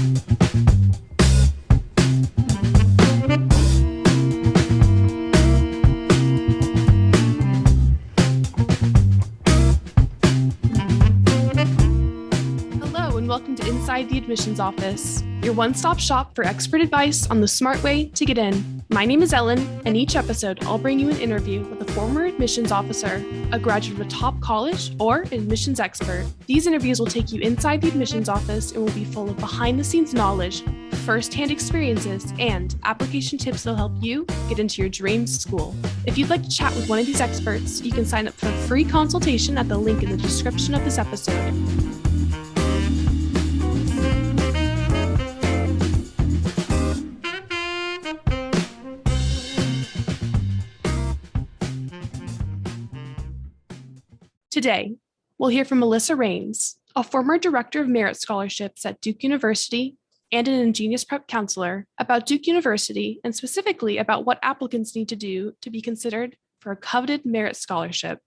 Hello and welcome to Inside the Admissions Office, your one-stop shop for expert advice on the smart way to get in. My name is Ellen, and each episode I'll bring you an interview with a former admissions officer, a graduate of a top college, or an admissions expert. These interviews will take you inside the admissions office and will be full of behind-the-scenes knowledge, first-hand experiences, and application tips that'll help you get into your dream school. If you'd like to chat with one of these experts, you can sign up for a free consultation at the link in the description of this episode. Today, we'll hear from Melissa Rains, a former director of merit scholarships at Duke University and an InGenius Prep counselor, about Duke University and specifically about what applicants need to do to be considered for a coveted merit scholarship.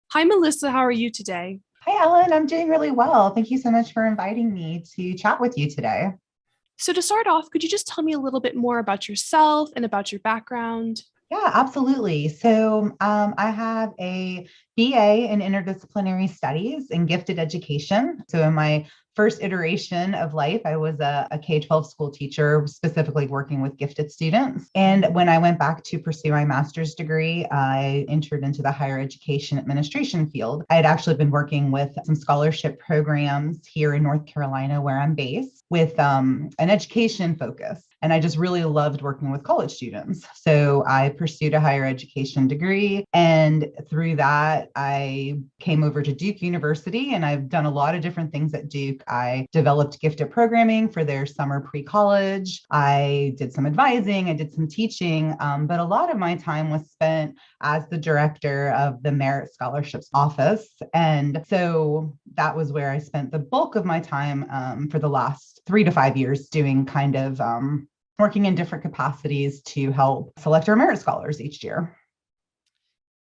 Hi, Melissa. How are you today? Hi, Ellen. I'm doing really well. Thank you so much for inviting me to chat with you today. So to start off, could you just tell me a little bit more about yourself and about your background? Yeah, absolutely. So I have a BA in interdisciplinary studies and gifted education. So in my first iteration of life, I was a K-12 school teacher, specifically working with gifted students. And when I went back to pursue my master's degree, I entered into the higher education administration field. I had actually been working with some scholarship programs here in North Carolina, where I'm based, with an education focus. And I just really loved working with college students. So I pursued a higher education degree. And through that, I came over to Duke University, and I've done a lot of different things at Duke. I developed gifted programming for their summer pre-college. I did some advising, I did some teaching, but a lot of my time was spent as the director of the Merit Scholarships Office. And so that was where I spent the bulk of my time for the last 3 to 5 years, doing kind of working in different capacities to help select our merit scholars each year.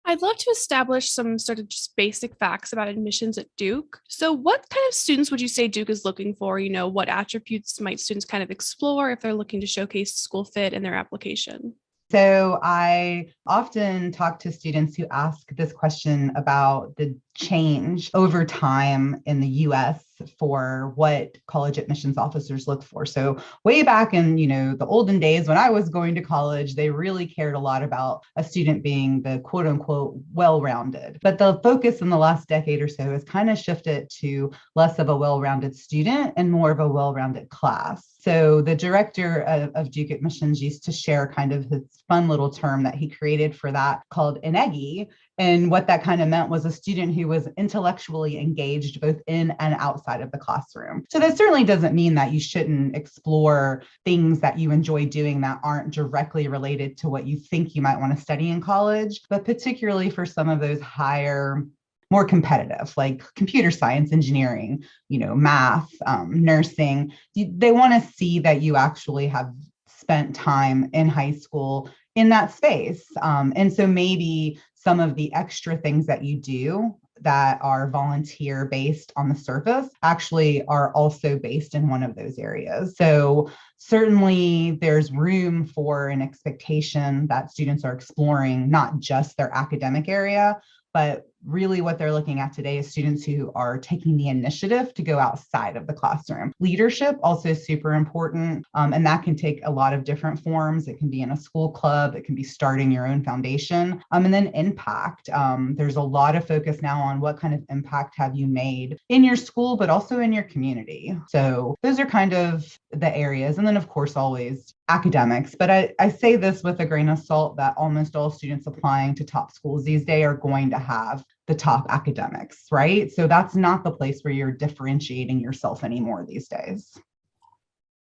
I'd love to establish some sort of just basic facts about admissions at Duke. So what kind of students would you say Duke is looking for? You know, what attributes might students kind of explore if they're looking to showcase school fit in their application? So I often talk to students who ask this question about the change over time in the US for what college admissions officers look for. So way back in, the olden days when I was going to college, they really cared a lot about a student being the quote unquote well-rounded. But the focus in the last decade or so has kind of shifted to less of a well-rounded student and more of a well-rounded class. So the director of Duke Admissions used to share kind of his fun little term that he created for that called InEggy. And what that kind of meant was a student who was intellectually engaged both in and outside of the classroom. So that certainly doesn't mean that you shouldn't explore things that you enjoy doing that aren't directly related to what you think you might want to study in college, but particularly for some of those higher, more competitive, like computer science, engineering, math, nursing. They want to see that you actually have spent time in high school in that space. And so maybe some of the extra things that you do that are volunteer based on the surface actually are also based in one of those areas. So certainly there's room for an expectation that students are exploring not just their academic area, but really what they're looking at today is students who are taking the initiative to go outside of the classroom. Leadership also super important, and that can take a lot of different forms. It can be in a school club, it can be starting your own foundation, and then impact. There's a lot of focus now on what kind of impact have you made in your school, but also in your community. So those are kind of the areas. And then of course, always academics. But I say this with a grain of salt that almost all students applying to top schools these days are going to have the top academics, right? So that's not the place where you're differentiating yourself anymore these days.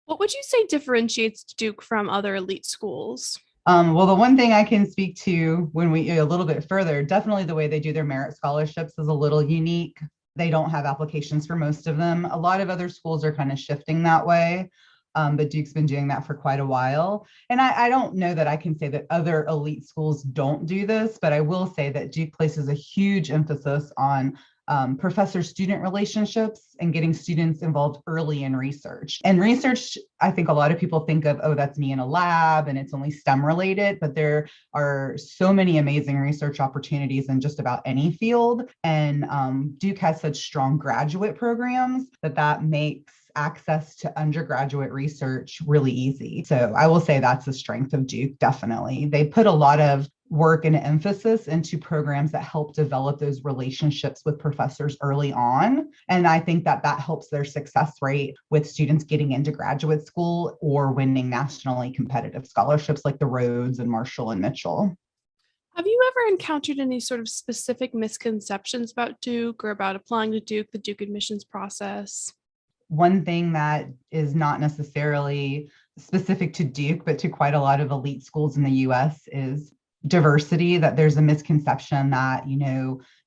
What would you say differentiates Duke from other elite schools? Well, the one thing I can speak to when we a little bit further, definitely the way they do their merit scholarships is a little unique. They don't have applications for most of them. A lot of other schools are kind of shifting that way. But Duke's been doing that for quite a while. And I don't know that I can say that other elite schools don't do this, but I will say that Duke places a huge emphasis on professor-student relationships and getting students involved early in research. And research, I think a lot of people think of, oh, that's me in a lab and it's only STEM related, but there are so many amazing research opportunities in just about any field. And Duke has such strong graduate programs that makes access to undergraduate research really easy. So I will say that's the strength of Duke, definitely. They put a lot of work and emphasis into programs that help develop those relationships with professors early on. And I think that helps their success rate with students getting into graduate school or winning nationally competitive scholarships like the Rhodes and Marshall and Mitchell. Have you ever encountered any sort of specific misconceptions about Duke or about applying to Duke, the Duke admissions process? One thing that is not necessarily specific to Duke, but to quite a lot of elite schools in the US is diversity, that there's a misconception that,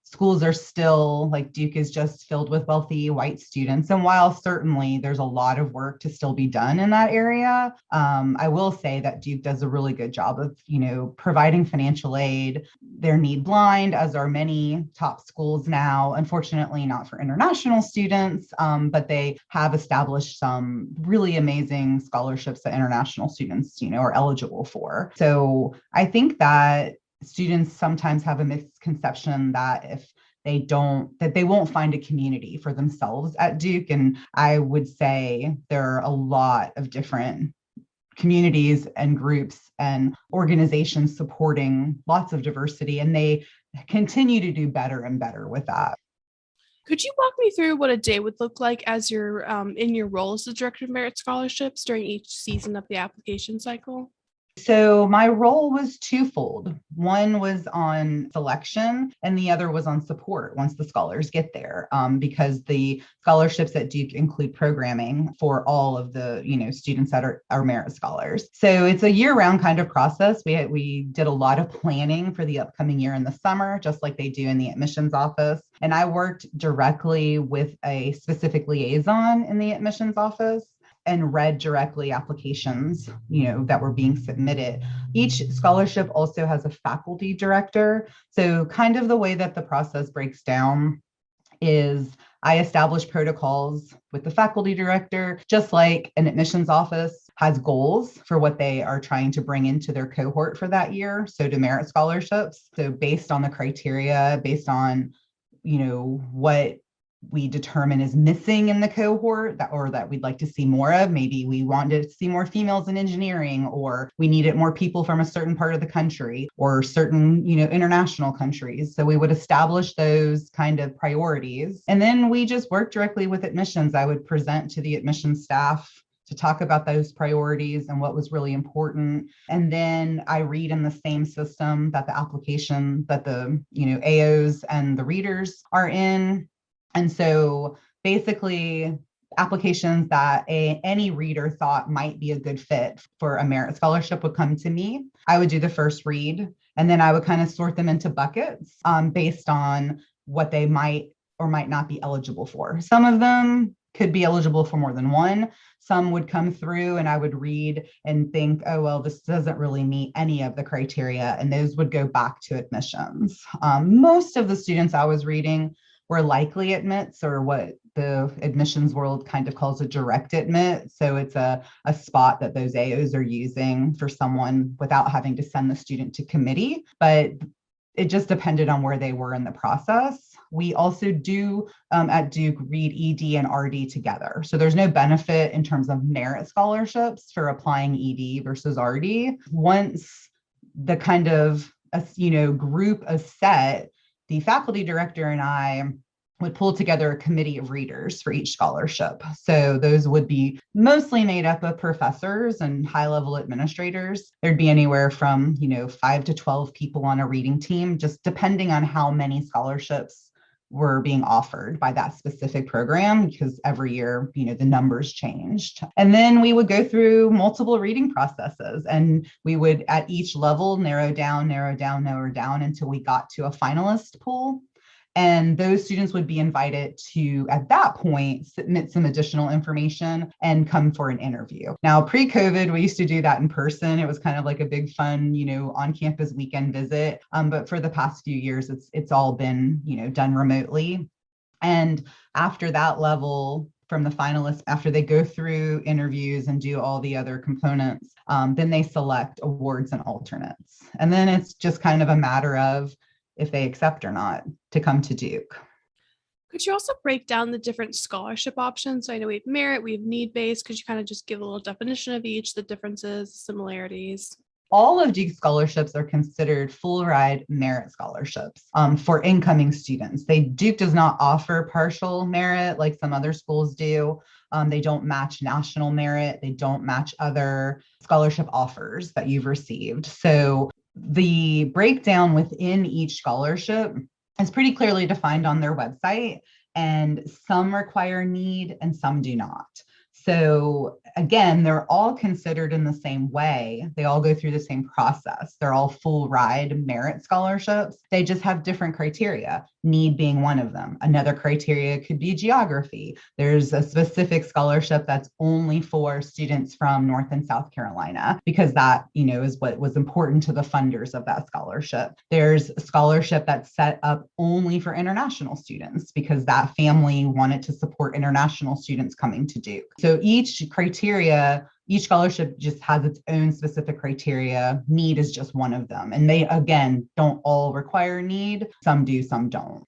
schools are still like Duke is just filled with wealthy white students. And while certainly there's a lot of work to still be done in that area, I will say that Duke does a really good job of, providing financial aid. They're need blind, as are many top schools now. Unfortunately, not for international students, but they have established some really amazing scholarships that international students, are eligible for. So I think that students sometimes have a misconception that they won't find a community for themselves at Duke. And I would say there are a lot of different communities and groups and organizations supporting lots of diversity, and they continue to do better and better with that. Could you walk me through what a day would look like as you're in your role as the Director of Merit Scholarships during each season of the application cycle? So my role was twofold. One was on selection and the other was on support once the scholars get there, because the scholarships at Duke include programming for all of the students that are merit scholars. So it's a year-round kind of process. We did a lot of planning for the upcoming year in the summer, just like they do in the admissions office. And I worked directly with a specific liaison in the admissions office and read directly applications, that were being submitted. Each scholarship also has a faculty director. So kind of the way that the process breaks down is I establish protocols with the faculty director, just like an admissions office has goals for what they are trying to bring into their cohort for that year. So do merit scholarships. So based on the criteria, based on, what we determine is missing in the cohort that we'd like to see more of. Maybe we wanted to see more females in engineering, or we needed more people from a certain part of the country or certain, international countries. So we would establish those kind of priorities. And then we just work directly with admissions. I would present to the admissions staff to talk about those priorities and what was really important. And then I read in the same system that the application that the, AOs and the readers are in. And so basically applications that any reader thought might be a good fit for a merit scholarship would come to me. I would do the first read, and then I would kind of sort them into buckets based on what they might or might not be eligible for. Some of them could be eligible for more than one. Some would come through and I would read and think, oh, well, this doesn't really meet any of the criteria. And those would go back to admissions. Most of the students I was reading were likely admits, or what the admissions world kind of calls a direct admit. So it's a spot that those AOs are using for someone without having to send the student to committee. But it just depended on where they were in the process. We also do at Duke read ED and RD together. So there's no benefit in terms of merit scholarships for applying ED versus RD. Once the kind of group is set, the faculty director and I would pull together a committee of readers for each scholarship. So those would be mostly made up of professors and high-level administrators. There'd be anywhere from, 5 to 12 people on a reading team, just depending on how many scholarships were being offered by that specific program, because every year, the numbers changed. And then we would go through multiple reading processes, and we would at each level narrow down until we got to a finalist pool. And those students would be invited to, at that point, submit some additional information and come for an interview. Now, pre-COVID, we used to do that in person. It was kind of like a big fun, on-campus weekend visit. But for the past few years, it's all been, done remotely. And after that level, from the finalists, after they go through interviews and do all the other components, then they select awards and alternates. And then it's just kind of a matter of if they accept or not to come to Duke. Could you also break down the different scholarship options? So I know we have merit, we have need-based. Could you kind of just give a little definition of each, the differences, similarities? All of Duke scholarships are considered full ride merit scholarships for incoming students. Duke does not offer partial merit like some other schools do. They don't match national merit. They don't match other scholarship offers that you've received. So the breakdown within each scholarship is pretty clearly defined on their website, and some require need and some do not. So again, they're all considered in the same way. They all go through the same process. They're all full ride merit scholarships. They just have different criteria, need being one of them. Another criteria could be geography. There's a specific scholarship that's only for students from North and South Carolina, because that, is what was important to the funders of that scholarship. There's a scholarship that's set up only for international students because that family wanted to support international students coming to Duke. So each scholarship just has its own specific criteria. Need is just one of them. And they, again, don't all require need. Some do, some don't.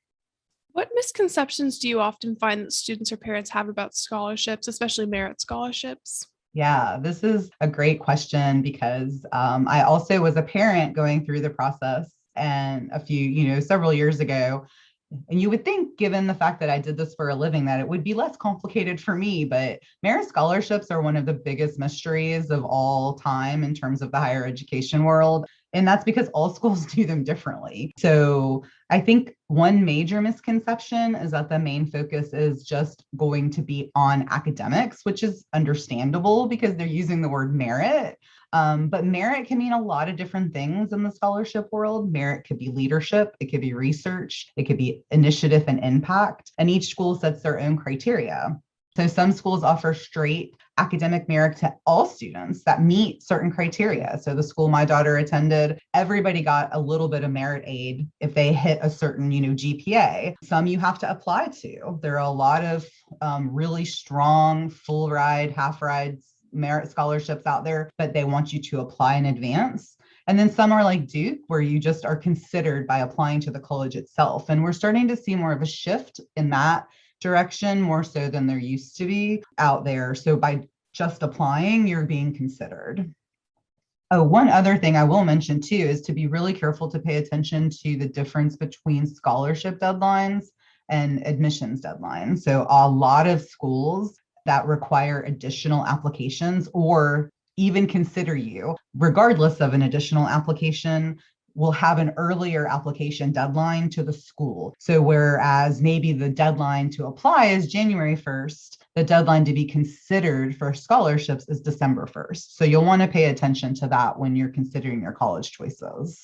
What misconceptions do you often find that students or parents have about scholarships, especially merit scholarships? Yeah, this is a great question because I also was a parent going through the process, and several years ago. And you would think, given the fact that I did this for a living, that it would be less complicated for me, but merit scholarships are one of the biggest mysteries of all time in terms of the higher education world. And that's because all schools do them differently. So I think one major misconception is that the main focus is just going to be on academics, which is understandable because they're using the word merit. But merit can mean a lot of different things in the scholarship world. Merit could be leadership, it could be research, it could be initiative and impact, and each school sets their own criteria. So some schools offer straight academic merit to all students that meet certain criteria. So the school my daughter attended, everybody got a little bit of merit aid if they hit a certain, GPA. Some you have to apply to. There are a lot of really strong full ride, half rides merit scholarships out there, but they want you to apply in advance. And then some are like Duke, where you just are considered by applying to the college itself. And we're starting to see more of a shift in that direction, more so than there used to be out there. So by just applying, you're being considered. Oh, one other thing I will mention too is to be really careful to pay attention to the difference between scholarship deadlines and admissions deadlines. So a lot of schools that require additional applications or even consider you, regardless of an additional application, will have an earlier application deadline to the school. So whereas maybe the deadline to apply is January 1st, the deadline to be considered for scholarships is December 1st. So you'll want to pay attention to that when you're considering your college choices.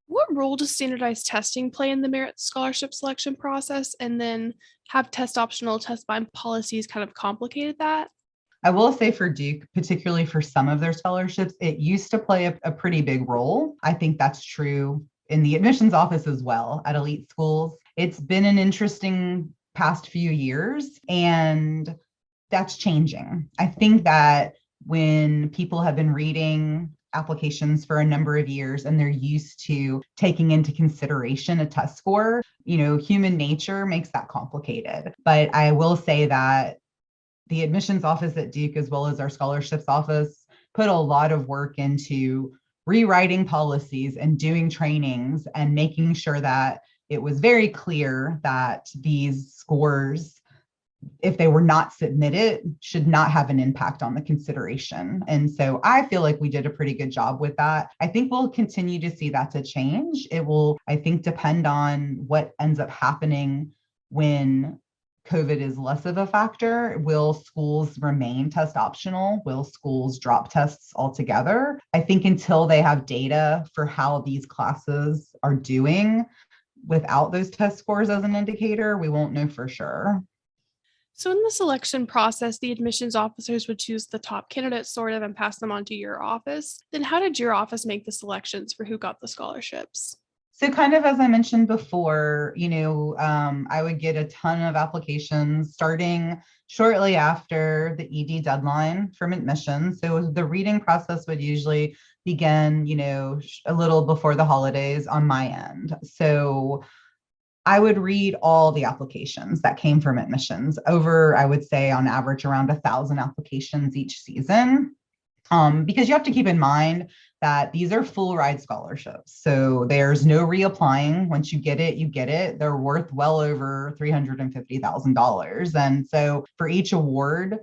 What role does standardized testing play in the merit scholarship selection process? And then have test optional, test bind policies kind of complicated that? I will say for Duke, particularly for some of their scholarships, it used to play a pretty big role. I think that's true in the admissions office as well at elite schools. It's been an interesting past few years, and that's changing. I think that when people have been reading applications for a number of years and they're used to taking into consideration a test score, human nature makes that complicated. But I will say that the admissions office at Duke, as well as our scholarships office, put a lot of work into rewriting policies and doing trainings and making sure that it was very clear that these scores, if they were not submitted, should not have an impact on the consideration. And so I feel like we did a pretty good job with that. I think we'll continue to see that to change. It will, I think, depend on what ends up happening when COVID is less of a factor. Will schools remain test optional? Will schools drop tests altogether? I think until they have data for how these classes are doing without those test scores as an indicator, we won't know for sure. So in the selection process, the admissions officers would choose the top candidates sort of and pass them on to your office. Then how did your office make the selections for who got the scholarships? So kind of as I mentioned before, I would get a ton of applications starting shortly after the ED deadline from admissions. So the reading process would usually begin, a little before the holidays on my end. So I would read all the applications that came from admissions over, I would say on average around 1,000 applications each season. Because you have to keep in mind that these are full ride scholarships. So there's no reapplying. Once you get it, you get it. They're worth well over $350,000. And so for each award,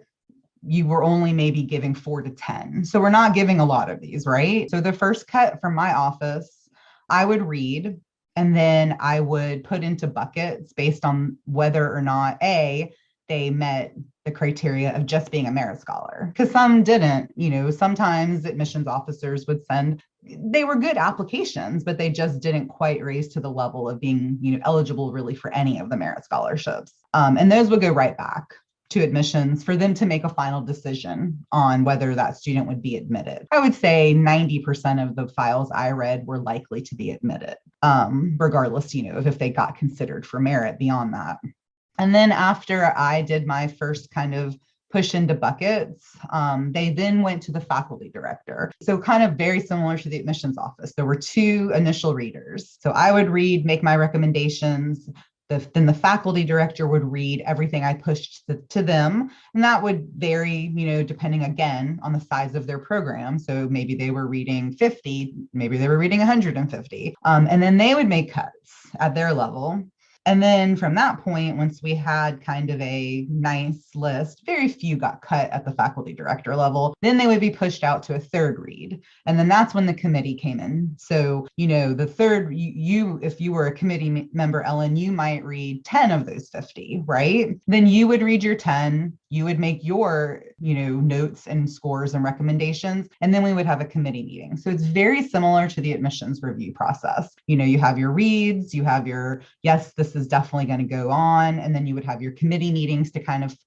you were only maybe giving 4 to 10. So we're not giving a lot of these, right? So the first cut from my office, I would read, and then I would put into buckets based on whether or not they met the criteria of just being a merit scholar, because some didn't. Sometimes admissions officers would send, they were good applications, but they just didn't quite raise to the level of being, eligible really for any of the merit scholarships. And those would go right back to admissions for them to make a final decision on whether that student would be admitted. I would say 90% of the files I read were likely to be admitted, regardless, of if they got considered for merit beyond that. And then after I did my first kind of push into buckets, they then went to the faculty director. So kind of very similar to the admissions office. There were 2 initial readers. So I would read, make my recommendations. Then the faculty director would read everything I pushed to them. And that would vary, depending again on the size of their program. So maybe they were reading 50, maybe they were reading 150. And then they would make cuts at their level. And then from that point, once we had kind of a nice list, very few got cut at the faculty director level, then they would be pushed out to a third read. And then that's when the committee came in. So, the third, if you were a committee member, Ellen, you might read 10 of those 50, right? Then you would read your 10, you would make your, notes and scores and recommendations, and then we would have a committee meeting. So it's very similar to the admissions review process. You have your reads, you have your, yes, this is definitely going to go on. And then you would have your committee meetings to kind of,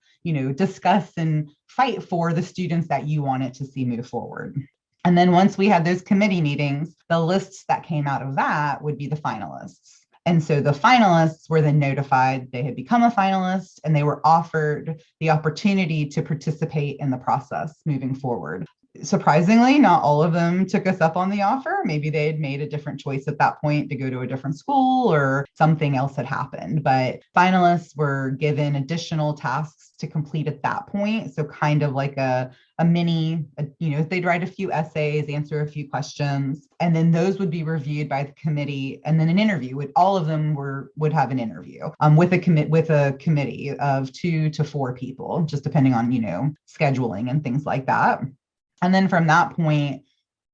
discuss and fight for the students that you wanted to see move forward. And then once we had those committee meetings, the lists that came out of that would be the finalists. And so the finalists were then notified they had become a finalist, and they were offered the opportunity to participate in the process moving forward. Surprisingly, not all of them took us up on the offer. Maybe they had made a different choice at that point to go to a different school, or something else had happened. But finalists were given additional tasks to complete at that point. So kind of like a mini, they'd write a few essays, answer a few questions, and then those would be reviewed by the committee. And then an interview all of them would have an interview with a committee of 2 to 4 people, just depending on, scheduling and things like that. And then from that point,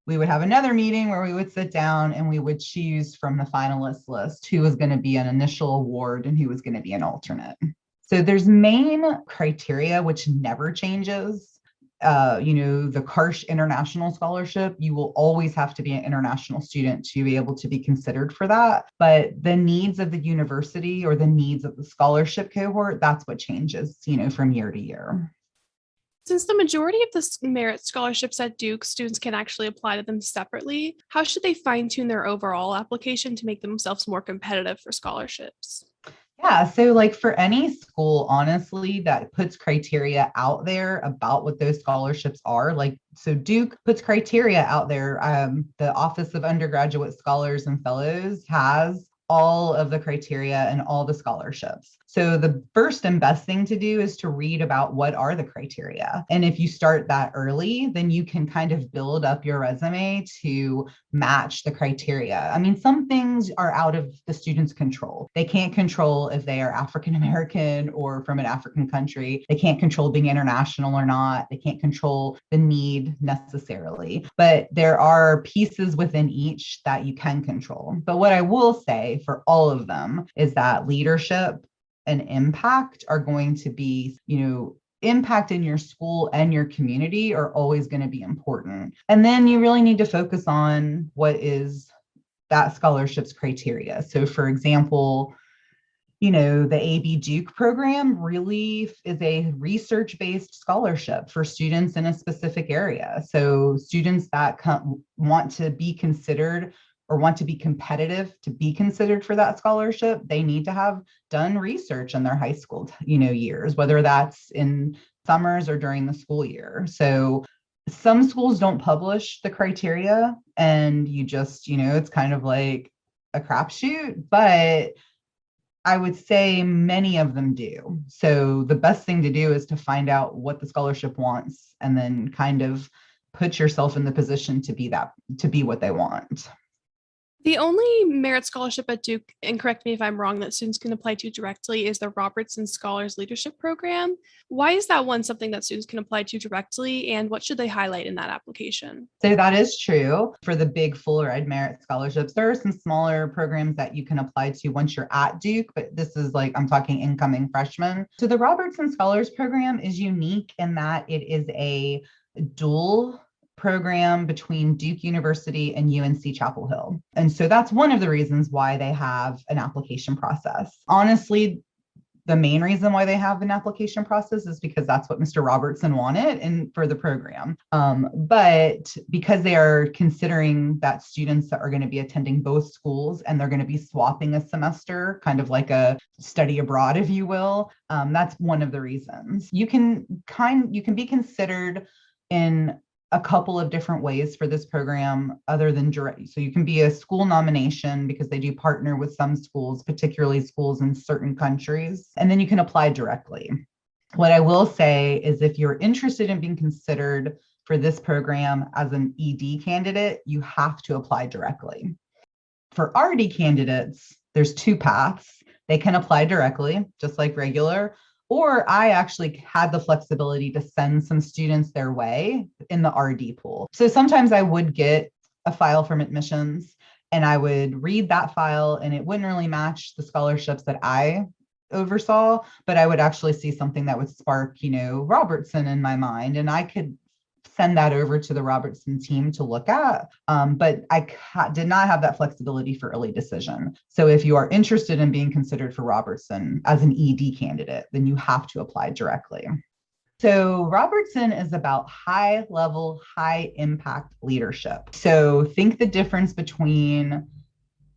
we would have another meeting where we would sit down and we would choose from the finalist list who was going to be an initial award and who was going to be an alternate. So there's main criteria, which never changes. The Karsh International Scholarship, you will always have to be an international student to be able to be considered for that. But the needs of the university or the needs of the scholarship cohort, that's what changes, from year to year. Since the majority of the merit scholarships at Duke, students can actually apply to them separately, how should they fine-tune their overall application to make themselves more competitive for scholarships? Yeah, so like for any school, honestly, that puts criteria out there about what those scholarships are, so Duke puts criteria out there. The Office of Undergraduate Scholars and Fellows has all of the criteria and all the scholarships. So the first and best thing to do is to read about what are the criteria. And if you start that early, then you can kind of build up your resume to match the criteria. I mean, some things are out of the student's control. They can't control if they are African American or from an African country. They can't control being international or not. They can't control the need necessarily. But there are pieces within each that you can control. But what I will say for all of them is that leadership and impact are going to be, impact in your school and your community are always going to be important. And then you really need to focus on what is that scholarship's criteria. So for example, the AB Duke program really is a research-based scholarship for students in a specific area. So students that want to be considered or want to be competitive to be considered for that scholarship, they need to have done research in their high school, years, whether that's in summers or during the school year. So some schools don't publish the criteria, and you just, it's kind of like a crapshoot, but I would say many of them do. So the best thing to do is to find out what the scholarship wants and then kind of put yourself in the position to be what they want. The only merit scholarship at Duke, and correct me if I'm wrong, that students can apply to directly is the Robertson Scholars Leadership Program. Why is that one something that students can apply to directly, and what should they highlight in that application? So that is true for the big full ride merit scholarships. There are some smaller programs that you can apply to once you're at Duke, but this is like, I'm talking incoming freshmen. So the Robertson Scholars Program is unique in that it is a dual program between Duke University and UNC Chapel Hill. And so that's one of the reasons why they have an application process. Honestly, the main reason why they have an application process is because that's what Mr. Robertson wanted and for the program. But because they are considering that students that are going to be attending both schools and they're going to be swapping a semester, kind of like a study abroad, if you will, that's one of the reasons. You can be considered in a couple of different ways for this program other than direct. So you can be a school nomination because they do partner with some schools, particularly schools in certain countries, and then you can apply directly. What I will say is if you're interested in being considered for this program as an ED candidate, you have to apply directly. For RD candidates, there's two paths. They can apply directly, just like regular, or I actually had the flexibility to send some students their way in the RD pool. So sometimes I would get a file from admissions and I would read that file and it wouldn't really match the scholarships that I oversaw, but I would actually see something that would spark, Robertson in my mind, and I could send that over to the Robertson team to look at. But I did not have that flexibility for early decision. So if you are interested in being considered for Robertson as an ED candidate, then you have to apply directly. So Robertson is about high level, high impact leadership. So think the difference between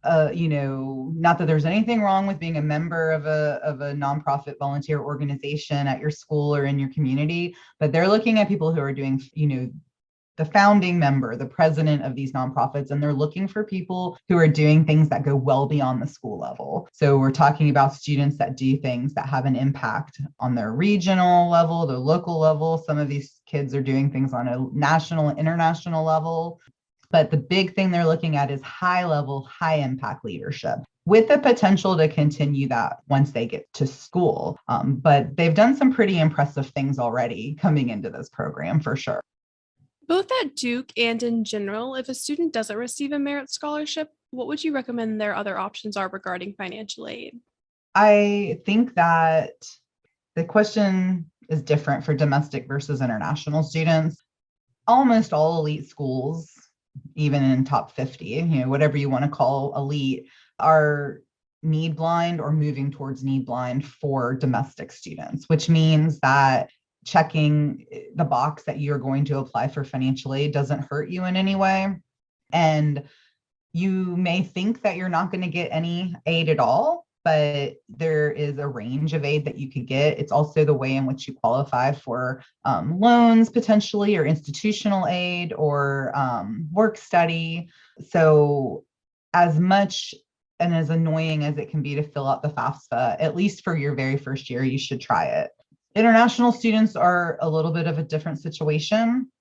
not that there's anything wrong with being a member of a nonprofit volunteer organization at your school or in your community, but they're looking at people who are doing, the founding member, the president of these nonprofits, and they're looking for people who are doing things that go well beyond the school level. So we're talking about students that do things that have an impact on their regional level, their local level. Some of these kids are doing things on a national and international level. But the big thing they're looking at is high level, high impact leadership with the potential to continue that once they get to school. But they've done some pretty impressive things already coming into this program for sure. Both at Duke and in general, if a student doesn't receive a merit scholarship, what would you recommend their other options are regarding financial aid? I think that the question is different for domestic versus international students. Almost all elite schools, even in top 50, whatever you want to call elite, are need blind or moving towards need blind for domestic students, which means that checking the box that you're going to apply for financial aid doesn't hurt you in any way. And you may think that you're not going to get any aid at all, but there is a range of aid that you could get. It's also the way in which you qualify for loans potentially, or institutional aid, or work study. So as much and as annoying as it can be to fill out the FAFSA, at least for your very first year, you should try it. International students are a little bit of a different situation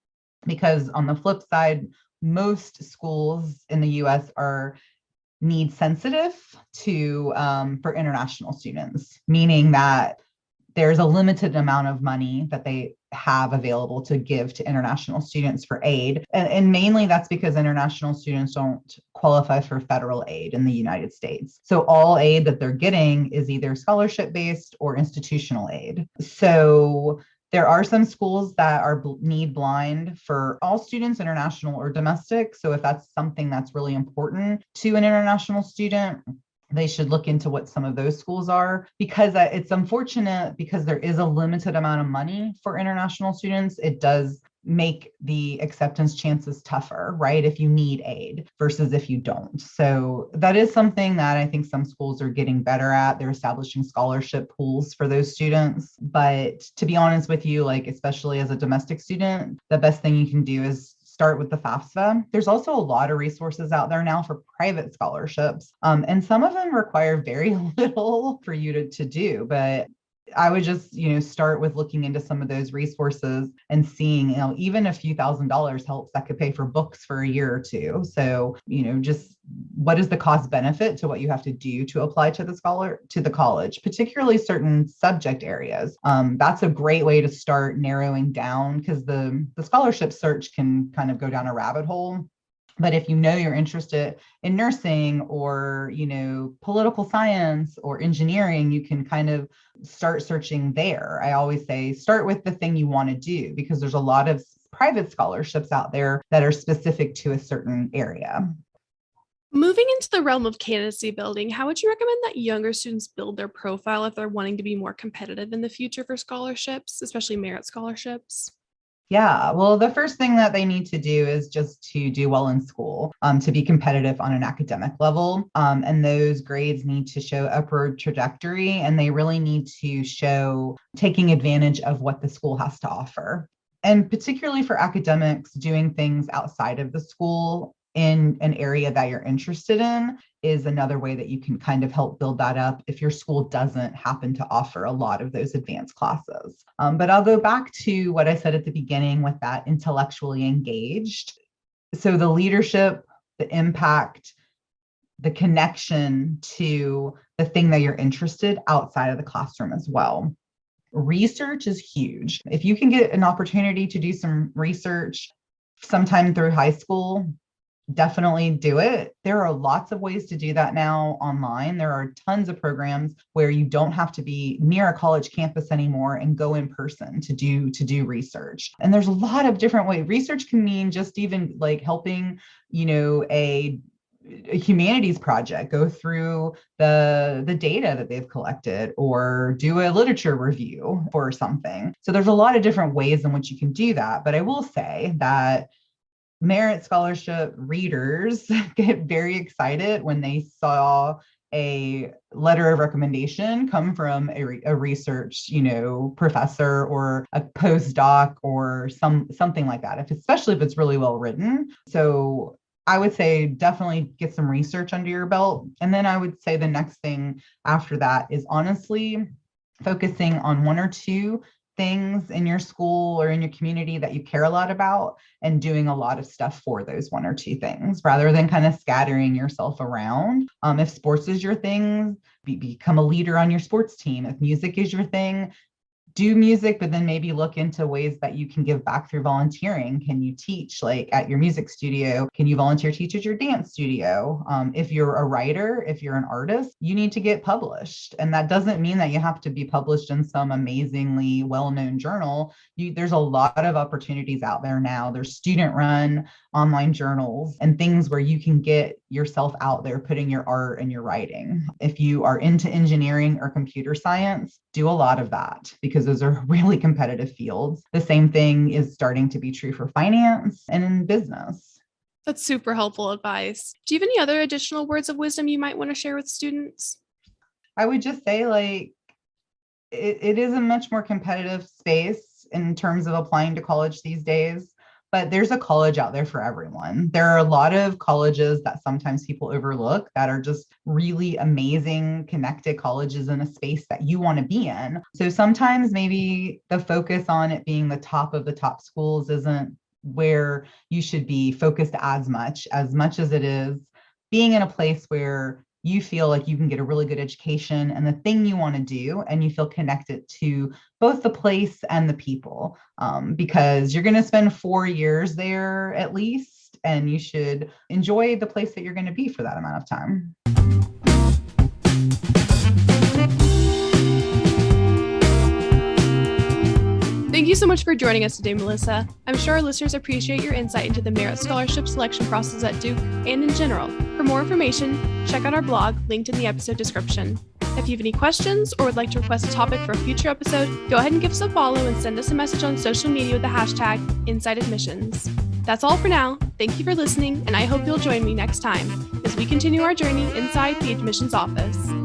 because on the flip side, most schools in the US are need sensitive to for international students, meaning that there's a limited amount of money that they have available to give to international students for aid. And mainly that's because international students don't qualify for federal aid in the United States. So all aid that they're getting is either scholarship-based or institutional aid. So there are some schools that are need blind for all students, international or domestic. So if that's something that's really important to an international student, they should look into what some of those schools are, because it's unfortunate because there is a limited amount of money for international students. It does make the acceptance chances tougher, right? If you need aid versus if you don't. So that is something that I think some schools are getting better at. They're establishing scholarship pools for those students. But to be honest with you, like, especially as a domestic student, the best thing you can do is start with the FAFSA. There's also a lot of resources out there now for private scholarships. And some of them require very little for you to do, but I would just, start with looking into some of those resources and seeing, even a few $1,000s helps. That could pay for books for a year or two. So, just what is the cost benefit to what you have to do to apply to the college, particularly certain subject areas. That's a great way to start narrowing down, because the scholarship search can kind of go down a rabbit hole. But if you're interested in nursing or, political science or engineering, you can kind of start searching there. I always say start with the thing you want to do, because there's a lot of private scholarships out there that are specific to a certain area. Moving into the realm of candidacy building, how would you recommend that younger students build their profile if they're wanting to be more competitive in the future for scholarships, especially merit scholarships? Yeah, well, the first thing that they need to do is just to do well in school, to be competitive on an academic level. And those grades need to show upward trajectory, and they really need to show taking advantage of what the school has to offer. And particularly for academics, doing things outside of the school in an area that you're interested in is another way that you can kind of help build that up if your school doesn't happen to offer a lot of those advanced classes. But I'll go back to what I said at the beginning with that intellectually engaged. So the leadership, the impact, the connection to the thing that you're interested outside of the classroom as well. Research is huge. If you can get an opportunity to do some research sometime through high school, definitely do it. There are lots of ways to do that now online. There are tons of programs where you don't have to be near a college campus anymore and go in person to do research. And there's a lot of different ways. Research can mean just even like helping, a humanities project go through the data that they've collected, or do a literature review for something. So there's a lot of different ways in which you can do that. But I will say that merit scholarship readers get very excited when they saw a letter of recommendation come from a research, professor or a postdoc or something like that, especially if it's really well written. So I would say definitely get some research under your belt. And then I would say the next thing after that is honestly focusing on one or two things in your school or in your community that you care a lot about, and doing a lot of stuff for those one or two things rather than kind of scattering yourself around. If sports is your thing, become a leader on your sports team. If music is your thing, do music, but then maybe look into ways that you can give back through volunteering. Can you teach like at your music studio? Can you volunteer teach at your dance studio? If you're a writer, if you're an artist, you need to get published. And that doesn't mean that you have to be published in some amazingly well-known journal. There's a lot of opportunities out there now. There's student-run online journals and things where you can get yourself out there putting your art and your writing. If you are into engineering or computer science, do a lot of that, because those are really competitive fields. The same thing is starting to be true for finance and in business. That's super helpful advice. Do you have any other additional words of wisdom you might want to share with students? I would just say, it is a much more competitive space in terms of applying to college these days. But there's a college out there for everyone. There are a lot of colleges that sometimes people overlook that are just really amazing, connected colleges in a space that you want to be in. So sometimes maybe the focus on it being the top of the top schools isn't where you should be focused as much as it is being in a place where you feel like you can get a really good education and the thing you want to do, and you feel connected to both the place and the people, because you're going to spend 4 years there at least, and you should enjoy the place that you're going to be for that amount of time. Thank you so much for joining us today, Melissa. I'm sure our listeners appreciate your insight into the merit scholarship selection process at Duke and in general. For more information, check out our blog linked in the episode description. If you have any questions or would like to request a topic for a future episode, go ahead and give us a follow and send us a message on social media with the hashtag InsideAdmissions. That's all for now. Thank you for listening, and I hope you'll join me next time as we continue our journey inside the admissions office.